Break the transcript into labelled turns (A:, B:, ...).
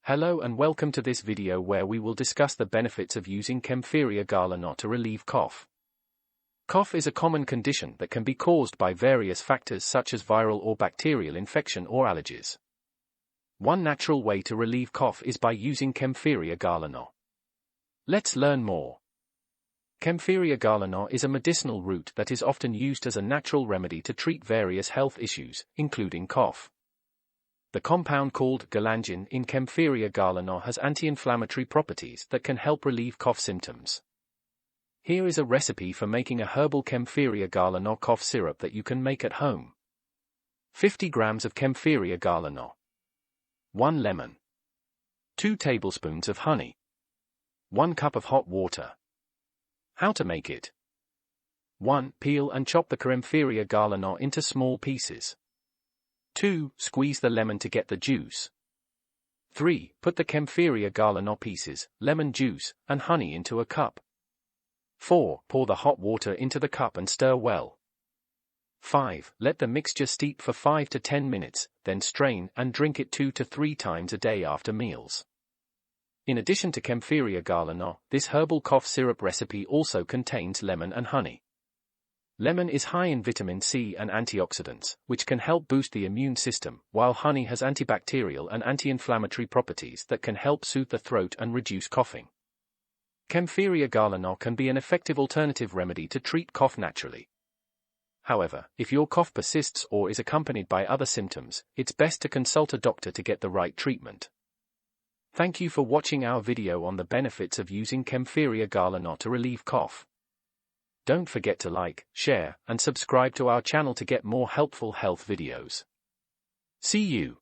A: Hello and welcome to this video where we will discuss the benefits of using Kaempferia galanga to relieve cough. Cough is a common condition that can be caused by various factors such as viral or bacterial infection or allergies. One natural way to relieve cough is by using Kaempferia galanga. Let's learn more. Kaempferia galanga is a medicinal root that is often used as a natural remedy to treat various health issues, including cough. The compound called galangin in Kaempferia galanga has anti-inflammatory properties that can help relieve cough symptoms. Here is a recipe for making a herbal Kaempferia galanga cough syrup that you can make at home. 50 grams of Kaempferia galanga. 1 lemon. 2 tablespoons of honey. 1 cup of hot water. How to make it? 1. Peel and chop the Kaempferia galanga into small pieces. 2. Squeeze the lemon to get the juice. 3. Put the Kaempferia galanga pieces, lemon juice, and honey into a cup. 4. Pour the hot water into the cup and stir well. 5. Let the mixture steep for 5 to 10 minutes, then strain and drink it 2 to 3 times a day after meals. In addition to Kaempferia galanga, this herbal cough syrup recipe also contains lemon and honey. Lemon is high in vitamin C and antioxidants, which can help boost the immune system, while honey has antibacterial and anti-inflammatory properties that can help soothe the throat and reduce coughing. Kaempferia galanga can be an effective alternative remedy to treat cough naturally. However, if your cough persists or is accompanied by other symptoms, it's best to consult a doctor to get the right treatment. Thank you for watching our video on the benefits of using Kaempferia galanga to relieve cough. Don't forget to like, share, and subscribe to our channel to get more helpful health videos. See you.